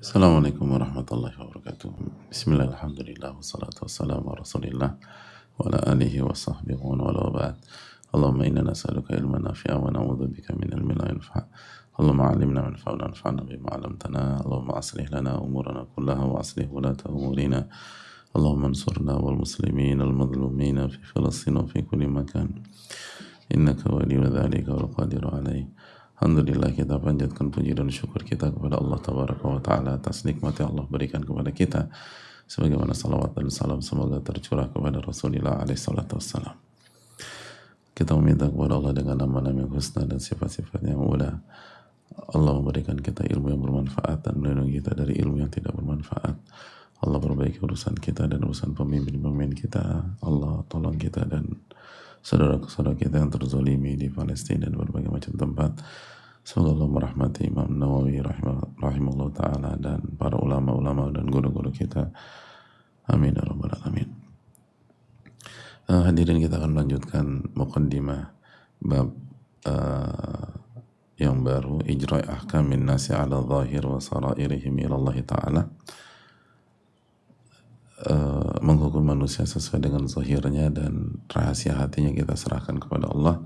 Assalamualaikum warahmatullahi wabarakatuh. Bismillah, alhamdulillah, wassalatu wassalamu ala rasulillah wa ala alihi wa sahbihi wa wala wa ba'd. Allahumma inna nas'aluka ilman nafi'a wa na'udzu bika min ilmin la yanfa'. Allahumma 'allimna ma yanfa'una wanfa'na bima 'allamtana. Allahumma aslih lana umurana kullaha wa aslih wulata umurina. Allahumma ansurna wal muslimin al madhlumina fi Filastin wa fi kulli makan. Innaka waliyyu dzalika wal qadiru 'alaih. Alhamdulillah, kita panjatkan puji dan syukur kita kepada Allah Tabaraka wa Ta'ala atas nikmat yang Allah berikan kepada kita, sebagaimana salawat dan salam semoga tercurah kepada Rasulullah alaihi salatu wassalam. Kita meminta kepada Allah dengan nama-nama yang husna dan sifat-sifat yang mulia, Allah memberikan kita ilmu yang bermanfaat dan melindungi kita dari ilmu yang tidak bermanfaat. Allah perbaiki urusan kita dan urusan pemimpin-pemimpin kita. Allah tolong kita dan saudara-saudara kita yang terzolimi di Palestina dan berbagai macam tempat. Semoga Allah merahmati Imam Nawawi rahimahullah ta'ala dan para ulama-ulama dan guru-guru kita. Amin ya rabbal alamin. Hadirin, kita akan melanjutkan muqaddimah bab yang baru, ijra' ahkamin nasi ala zahir wa sarairihim ila Allah ta'ala. Menghukum manusia sesuai dengan zahirnya dan rahasia hatinya kita serahkan kepada Allah.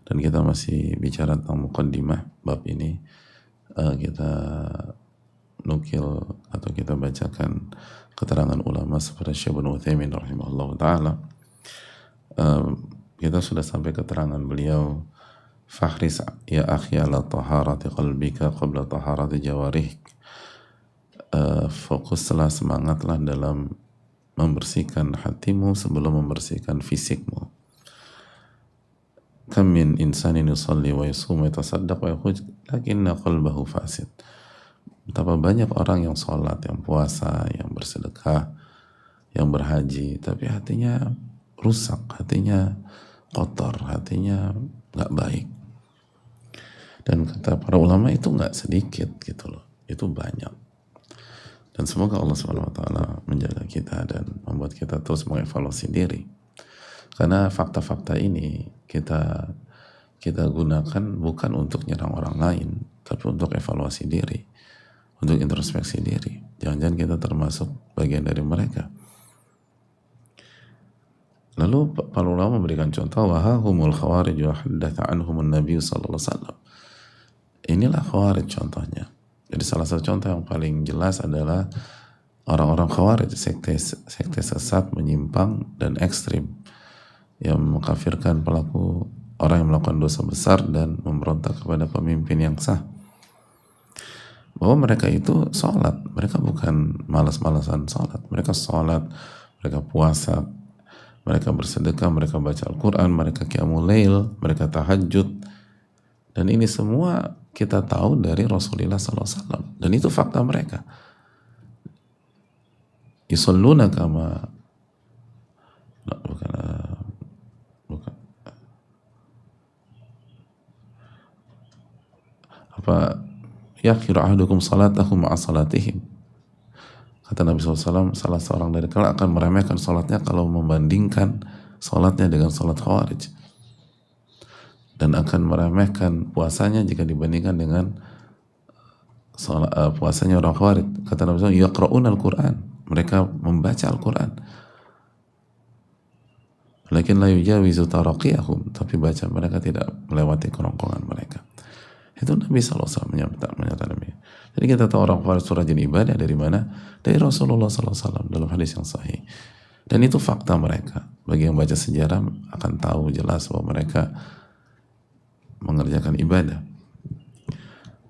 Dan kita masih bicara tentang muqaddimah bab ini. Kita nukil atau kita bacakan keterangan ulama seperti Syekh Ibnu Utsaimin rahimahullah ta'ala. Kita sudah sampai keterangan beliau, fahris ya akhi ala taharati qalbika qabla taharati jawarihik. Fokuslah, semangatlah dalam membersihkan hatimu sebelum membersihkan fisikmu. Kam min insanin yusalli wa yusum wa yatasaddaq wa yakhruj lakinna qalbahu fasid. Betapa banyak orang yang sholat, yang puasa, yang bersedekah, yang berhaji, tapi hatinya rusak, hatinya kotor, hatinya nggak baik. Dan kata para ulama itu nggak sedikit gitu loh, itu banyak. Dan semoga Allah SWT menjaga kita dan membuat kita terus mengevaluasi diri. Karena fakta-fakta ini kita gunakan bukan untuk nyerang orang lain, tapi untuk evaluasi diri, untuk introspeksi diri. Jangan-jangan kita termasuk bagian dari mereka. Lalu para ulama memberikan contoh, wahahumul khawarij wa haddatha anhumun nabi sallallahu alaihi wasallam. Inilah khawarij contohnya. Jadi salah satu contoh yang paling jelas adalah orang-orang khawarij, sekte sesat, menyimpang dan ekstrim yang mengkafirkan pelaku, orang yang melakukan dosa besar dan memberontak kepada pemimpin yang sah. Bahwa mereka itu sholat, mereka bukan malas-malasan sholat, mereka sholat, mereka puasa, mereka bersedekah, mereka baca Al-Quran, mereka qiyamul lail, mereka tahajud. Dan ini semua kita tahu dari Rasulullah SAW. Dan itu fakta mereka. Yusalluna kama, bukan apa, yakhiru ahdukum salatahu ma'a salatihim. Kata Nabi SAW, salah seorang dari kalian akan meremehkan salatnya kalau membandingkan salatnya dengan salat khawarij, dan akan meremehkan puasanya jika dibandingkan dengan puasanya orang khawarij. Kata Nabi SAW, yaqra'una al-Quran, mereka membaca Al-Quran, lakin la yujawizu taraqiyahum, tapi baca mereka tidak melewati kerongkongan mereka. Itu Nabi SAW menyatakan Nabi. Jadi kita tahu orang khawarij itu rajin ibadah dari mana? Dari Rasulullah SAW dalam hadis yang sahih. Dan itu fakta mereka. Bagi yang baca sejarah akan tahu jelas bahwa mereka mengerjakan ibadah.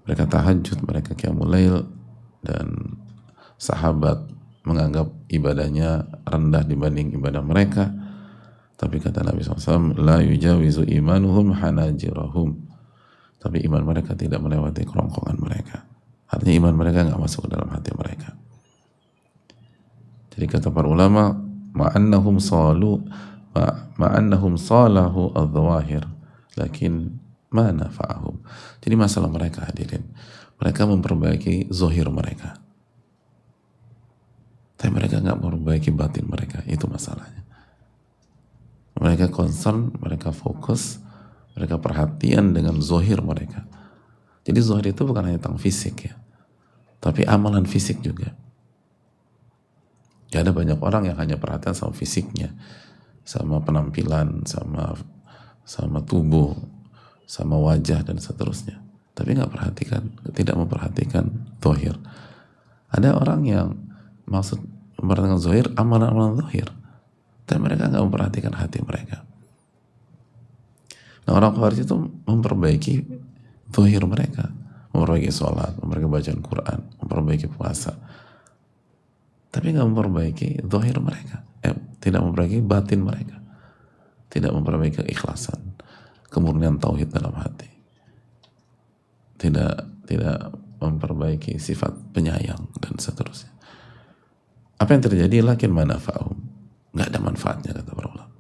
Mereka tahajud, mereka qiyamul lail, dan sahabat menganggap ibadahnya rendah dibanding ibadah mereka. Tapi kata Nabi SAW, la yujawizu imanuhum hanajirahum, tapi iman mereka tidak melewati kerongkongan mereka. Artinya iman mereka nggak masuk ke dalam hati mereka. Jadi kata para ulama, ma'annahum salahu al-zawahir, lakin ma nafa'ahum. Jadi masalah mereka, hadirin, mereka memperbaiki zahir mereka, tapi mereka nggak memperbaiki batin mereka. Itu masalahnya. Mereka concern, mereka fokus, mereka perhatian dengan zahir mereka. Jadi zahir itu bukan hanya tentang fisik ya. tapi amalan fisik juga. Ya, ada banyak orang yang hanya perhatian sama fisiknya, sama penampilan, sama tubuh, sama wajah dan seterusnya, tapi tidak memperhatikan zahir. Ada orang yang maksud memperhatikan zahir, amalan-amalan zahir, dan mereka nggak memperhatikan hati mereka. Nah, orang Khawarij itu memperbaiki zahir mereka, memperbaiki sholat, memperbaiki bacaan Quran, memperbaiki puasa, tapi nggak memperbaiki zahir mereka, tidak memperbaiki batin mereka, tidak memperbaiki keikhlasan, kemurnian tauhid dalam hati, tidak memperbaiki sifat penyayang dan seterusnya. Apa yang terjadi? Lakin manafa'hum, nggak ada manfaatnya, kata para ulama.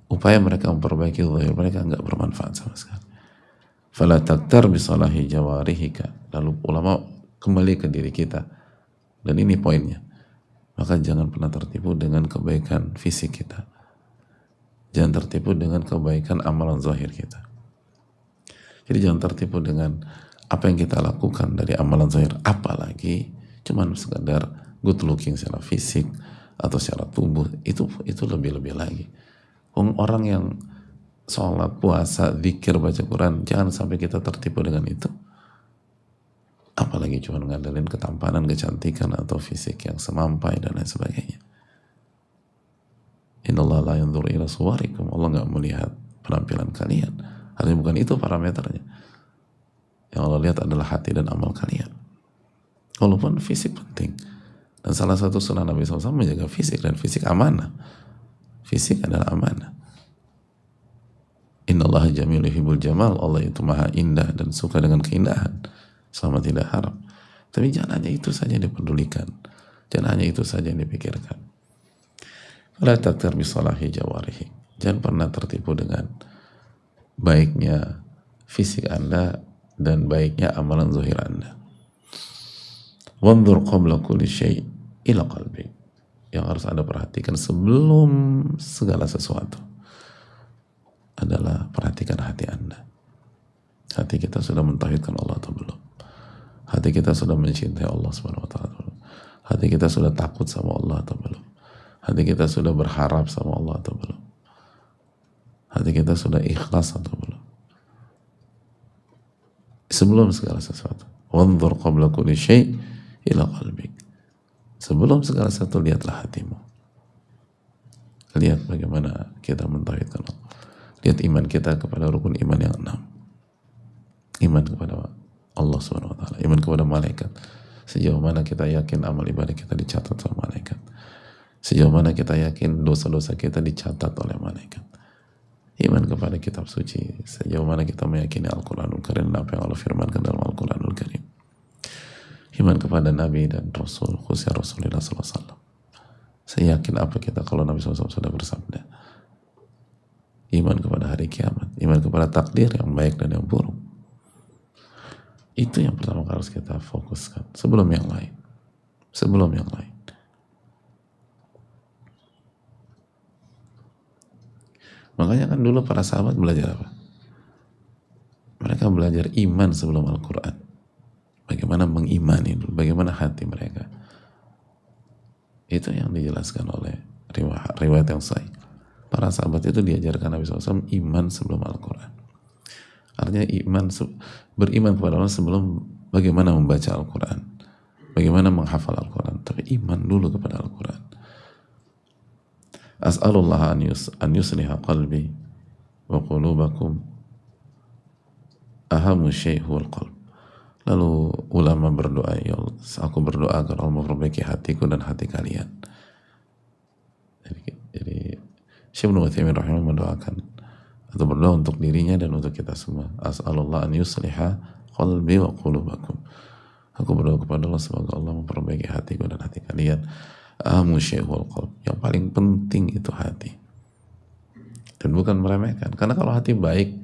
Upaya mereka memperbaiki zahir mereka nggak bermanfaat sama sekali. Fala taktar bisalahi jawarihika. Lalu ulama kembali ke diri kita, dan ini poinnya, maka jangan pernah tertipu dengan kebaikan fisik kita, jangan tertipu dengan kebaikan amalan zahir kita. Jadi jangan tertipu dengan apa yang kita lakukan dari amalan zahir, apalagi cuman sekadar good looking secara fisik atau secara tubuh, itu lebih-lebih lagi. Orang yang sholat, puasa, zikir, baca Quran, jangan sampai kita tertipu dengan itu. Apalagi cuma ngandelin ketampanan, kecantikan, atau fisik yang semampai dan lain sebagainya. Innallaha la yanzuru ila suwarikum. Allah nggak melihat penampilan kalian. Artinya bukan itu parameternya. Yang Allah lihat adalah hati dan amal kalian. Walaupun fisik penting. Dan salah satu sunnah Nabi SAW menjaga fisik, dan fisik amanah. Fisik adalah amanah. Innallaha jamil yuhibbul jamal. Allah itu maha indah dan suka dengan keindahan, selama tidak haram. Tapi jangan hanya itu saja yang dipedulikan, jangan hanya itu saja yang dipikirkan. La taktar bisalahi jawarihi. Jangan pernah tertipu dengan baiknya fisik Anda dan baiknya amalan zahir Anda. Wanzur qabla kulli syai' ila qalbi. Yang harus Anda perhatikan sebelum segala sesuatu adalah perhatikan hati Anda. Hati kita sudah mentauhidkan Allah atau belum? Hati kita sudah mencintai Allah Subhanahu wa taala atau belum? Hati kita sudah takut sama Allah atau belum? Hati kita sudah berharap sama Allah atau belum? Hati kita sudah ikhlas atau belum? Sebelum segala sesuatu. Wanzur qabla kulli syai' ila qalbik. Sebelum segala sesuatu, lihatlah hatimu. Lihat bagaimana kita mentauhidkan Allah. Lihat iman kita kepada rukun iman yang 6. Iman kepada Allah Subhanahu wa taala, iman kepada malaikat. Sejauh mana kita yakin amal ibadah kita dicatat sama malaikat. Sejauh mana kita yakin dosa-dosa kita dicatat oleh malaikat. Iman kepada kitab suci. Sejauh mana kita meyakini Al-Quranul Karim, apa yang Allah firmankan dalam Al-Quranul Karim. Iman kepada Nabi dan Rasul, khususnya Rasulullah SAW. Saya yakin apa kita kalau Nabi SAW sudah bersabda. Iman kepada hari kiamat, iman kepada takdir yang baik dan yang buruk. Itu yang pertama harus kita fokuskan sebelum yang lain. Sebelum yang lain. Makanya kan dulu para sahabat belajar apa? Mereka belajar iman sebelum Al-Quran. Bagaimana mengimani dulu, bagaimana hati mereka. Itu yang dijelaskan oleh riwayat yang sahih. Para sahabat itu diajarkan Nabi SAW iman sebelum Al-Quran. Artinya beriman kepada Allah sebelum bagaimana membaca Al-Quran, bagaimana menghafal Al-Quran. Tapi iman dulu kepada Al-Quran. As'alullah an yusliha qalbi wa qulubakum ahamu syai'hul qalb. Lalu ulama berdoa, ya Allah, aku berdoa agar Allah memperbaiki hatiku dan hati kalian. Jadi Syekh Ibnu Utsaimin rahimahullah mendoakan atau berdoa untuk dirinya dan untuk kita semua. As'alullah an yusliha qalbi wa qulubakum. Aku berdoa kepada Allah semoga Allah memperbaiki hatiku dan hati kalian. Ahamu syai'hul qalb. Yang paling penting itu hati. Dan bukan meremehkan. Karena kalau hati baik,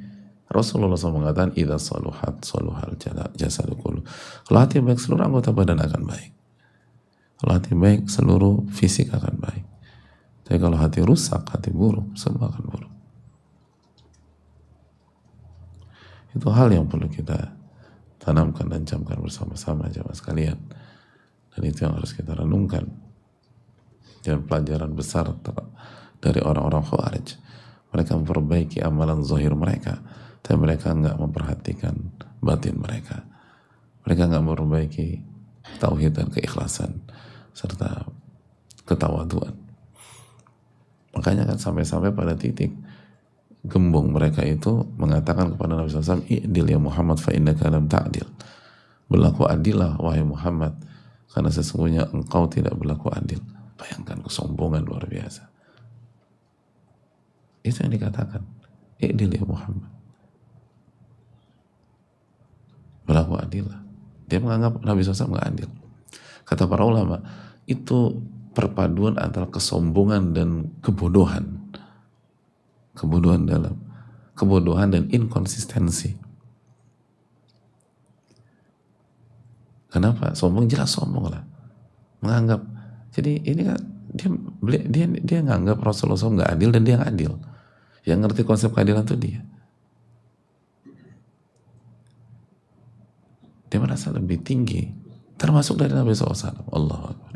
Rasulullah SAW mengatakan idza saluhat saluhal jasadu kullu. Kalau hati baik, seluruh anggota badan akan baik. Kalau hati baik, seluruh fisik akan baik. Tapi kalau hati rusak, hati buruk, semua akan buruk. Itu hal yang perlu kita tanamkan dan camkan bersama-sama jamaah sekalian. Dan itu yang harus kita renungkan. Dan pelajaran besar dari orang-orang Khawarij. Mereka memperbaiki amalan zahir mereka, tapi mereka nggak memperhatikan batin mereka. Mereka nggak memperbaiki tauhid dan keikhlasan serta ketawaduan. Makanya kan sampai-sampai pada titik gembong mereka itu mengatakan kepada Nabi SAW, "I'dil ya Muhammad fa innaka lam ta'dil." Berlaku adillah wahai Muhammad, karena sesungguhnya engkau tidak berlaku adil. Bayangkan kesombongan luar biasa. Itu yang dikatakan, "I'dil ya Muhammad." Berlaku adillah. Dia menganggap Nabi SAW nggak adil. Kata para ulama, itu perpaduan antara kesombongan dan kebodohan. Kebodohan dan inkonsistensi. Kenapa? Sombong, jelas sombong lah. Menganggap, jadi ini kan dia nganggap Rasulullah SAW nggak adil dan dia nggak adil. Yang ngerti konsep keadilan itu dia. Dia merasa lebih tinggi, termasuk dari Nabi SAW. Allahu Akbar.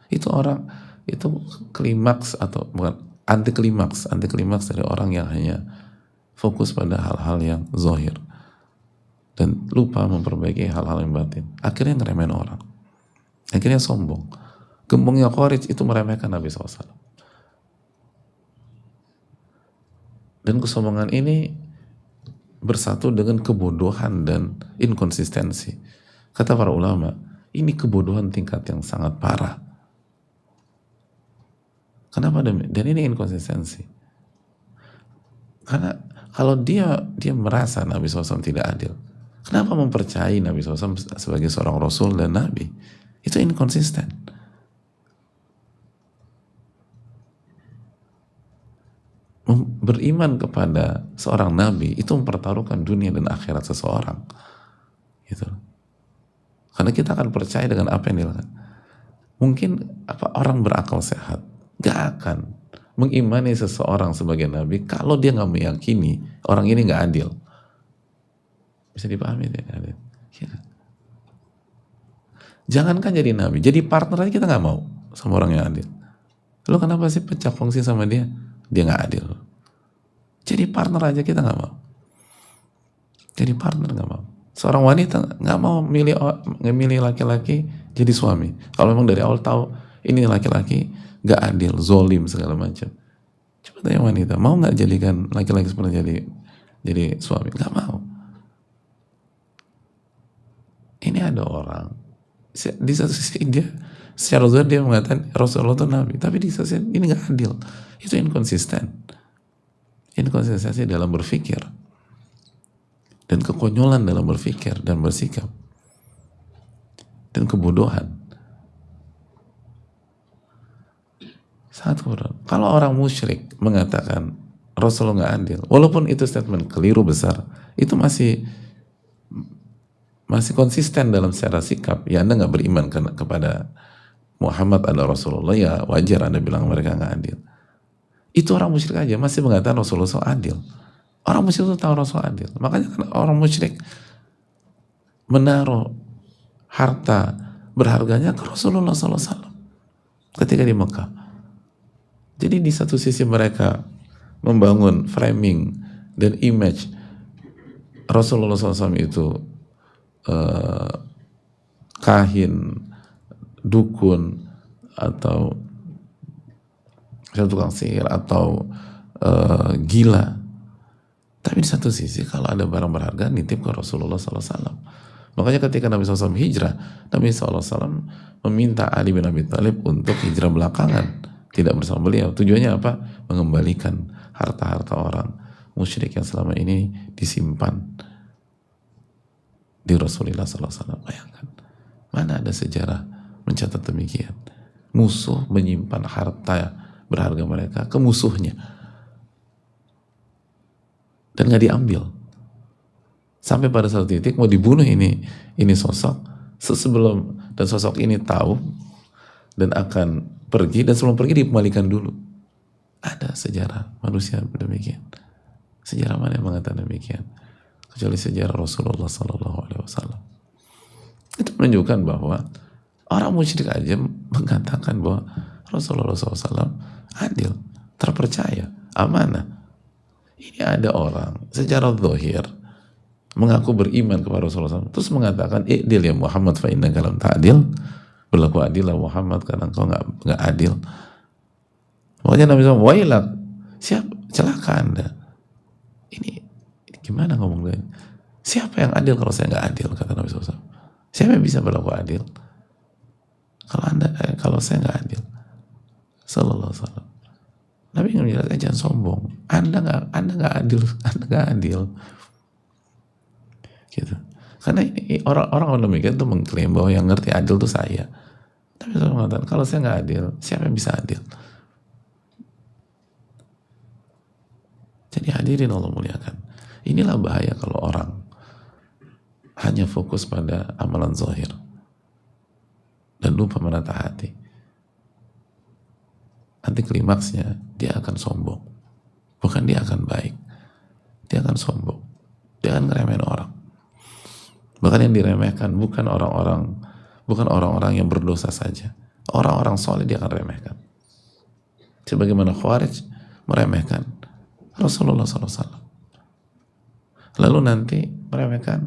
Itu orang, itu klimaks atau bukan anti klimaks dari orang yang hanya fokus pada hal-hal yang zahir dan lupa memperbaiki hal-hal yang batin. Akhirnya ngeremehin orang, akhirnya sombong. Gembongnya Khawarij itu meremehkan Nabi SAW. Dan kesombongan ini bersatu dengan kebodohan dan inkonsistensi. Kata para ulama, ini kebodohan tingkat yang sangat parah. Kenapa demikian? Dan ini inkonsistensi. Karena kalau dia merasa Nabi SAW tidak adil, kenapa mempercayai Nabi SAW sebagai seorang Rasul dan Nabi? Itu inkonsisten. Beriman kepada seorang Nabi itu mempertaruhkan dunia dan akhirat seseorang. Gitu. Karena kita akan percaya dengan apa yang dilakukan. Mungkin orang berakal sehat gak akan mengimani seseorang sebagai Nabi kalau dia gak meyakini orang ini gak adil. Bisa dipahami tidak adil? Ya. Jangankan jadi Nabi, jadi partner aja kita gak mau sama orang yang adil. Lalu kenapa sih pecah kongsi sama dia? Dia gak adil. Jadi partner aja kita gak mau. Jadi partner gak mau. Seorang wanita gak mau milih laki-laki jadi suami. Kalau memang dari awal tahu ini laki-laki gak adil, zolim segala macam. Coba tanya wanita, mau gak jadikan laki-laki seperti jadi suami? Gak mau. Ini ada orang di satu sisi dia secara zahir dia mengatakan Rasulullah itu Nabi, tapi di satu sisi ini gak adil. Itu inkonsisten. Inkonsistensi dalam berpikir dan kekonyolan dalam berpikir dan bersikap dan kebodohan. Sangat kebodohan. Kalau orang musyrik mengatakan Rasulullah nggak adil, walaupun itu statement keliru besar, itu masih konsisten dalam secara sikap. Ya Anda nggak beriman kepada Muhammad adalah Rasulullah, ya wajar Anda bilang mereka nggak adil. Itu orang musyrik aja masih mengatakan Rasulullah SAW adil. Orang musyrik itu tahu Rasul adil. Makanya kan orang musyrik menaruh harta berharganya ke Rasulullah SAW ketika di Mekah. Jadi di satu sisi mereka membangun framing dan image Rasulullah SAW itu kahin, dukun, atau tukang sihir, atau gila. Tapi di satu sisi kalau ada barang berharga nitip ke Rasulullah SAW. Makanya ketika Nabi SAW hijrah, Nabi SAW meminta Ali bin Abi Thalib untuk hijrah belakangan, tidak bersama beliau. Tujuannya apa? Mengembalikan harta-harta orang musyrik yang selama ini disimpan di Rasulullah SAW. Bayangkan, mana ada sejarah mencatat demikian? Musuh menyimpan harta berharga mereka ke musuhnya dan nggak diambil sampai pada satu titik mau dibunuh ini sosok sebelum, dan sosok ini tahu dan akan pergi, dan sebelum pergi dikembalikan dulu. Ada sejarah manusia demikian. Sejarah mana yang mengatakan demikian? kecuali sejarah Rasulullah SAW. Itu menunjukkan bahwa orang musyrik aja mengatakan bahwa Rasulullah SAW adil, terpercaya, amanah. Ini ada orang secara zahir mengaku beriman kepada Rasulullah SAW, terus mengatakan, "I'dil ya Muhammad fa innaka lam ta'dil." Berlaku adil lah Muhammad karena engkau nggak adil. Makanya Nabi SAW, "Wailak, celaka Anda." Ini gimana ngomongnya? Siapa yang adil kalau saya nggak adil, kata Nabi SAW. Siapa yang bisa berlaku adil kalau saya nggak adil? Sallallahu alaihi wasallam. Nabi ingin menjelaskan, jangan sombong. Anda nggak adil, Anda nggak adil. Gitu. Karena orang demikian itu mengklaim bahwa yang ngerti adil itu saya. Tapi saya mengatakan, kalau saya nggak adil, siapa yang bisa adil? Jadi hadirin Allah muliakan. Inilah bahaya kalau orang hanya fokus pada amalan zahir dan lupa menata hati. Nanti klimaksnya dia akan sombong. Bukan dia akan baik. Dia akan sombong. Dia akan ngeremehin orang. Bahkan yang diremehkan bukan orang-orang yang berdosa saja. Orang-orang soleh dia akan remehkan. Sebagaimana Khawarij meremehkan Rasulullah SAW. Lalu nanti meremehkan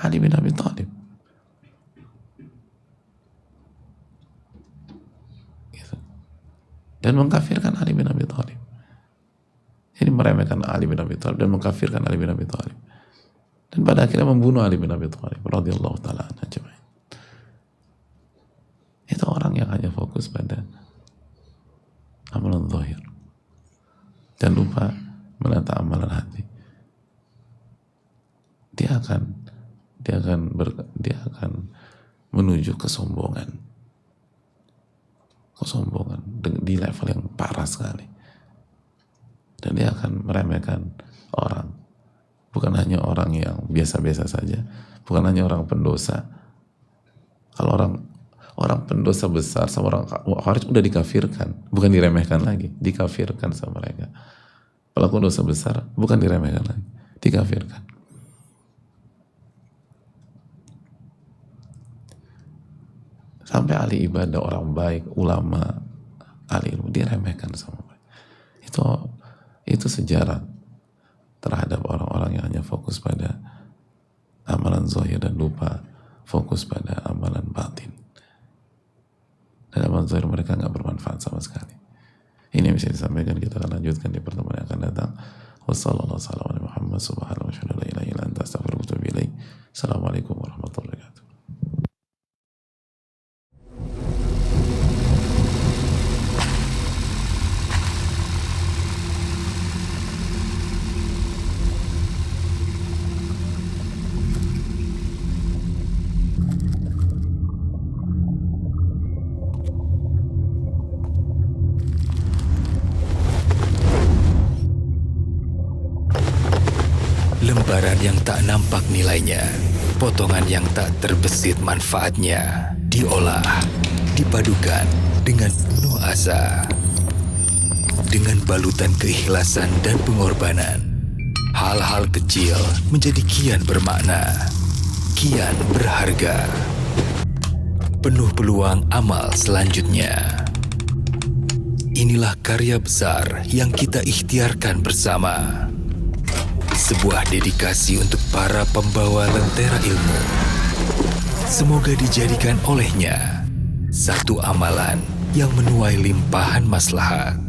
Ali bin Abi Thalib. Gitu. Dan mengkafirkan Ali bin Abi Thalib. Jadi meremehkan Ali bin Abi Thalib dan mengkafirkan Ali bin Abi Thalib. Dan pada akhirnya membunuh Ali bin Abi Thalib radhiyallahu ta'ala anhu. Itu orang yang hanya fokus pada amalan zahir dan lupa menata amalan hati. Dia akan menuju kesombongan di level yang parah sekali, dan dia akan meremehkan orang, bukan hanya orang yang biasa-biasa saja, bukan hanya orang pendosa. Kalau orang pendosa besar sama orang Khawarij udah dikafirkan, bukan diremehkan lagi, dikafirkan sama mereka. Pelaku dosa besar bukan diremehkan lagi, dikafirkan. Sampai ahli ibadah, orang baik, ulama, ahli ilmu diremehkan sama mereka. Itu sejarah terhadap orang-orang yang hanya fokus pada amalan zahir dan lupa fokus pada amalan batin. Dan amalan zahir mereka nggak bermanfaat sama sekali. Ini yang bisa disampaikan, kita akan lanjutkan di pertemuan yang akan datang. Wassalamualaikum warahmatullahi wabarakatuh. Lembaran yang tak nampak nilainya, potongan yang tak terbesit manfaatnya, diolah, dipadukan dengan penuh asa. Dengan balutan keikhlasan dan pengorbanan, hal-hal kecil menjadi kian bermakna, kian berharga. Penuh peluang amal selanjutnya. Inilah karya besar yang kita ikhtiarkan bersama. Sebuah dedikasi untuk para pembawa lentera ilmu. Semoga dijadikan olehnya satu amalan yang menuai limpahan maslahat.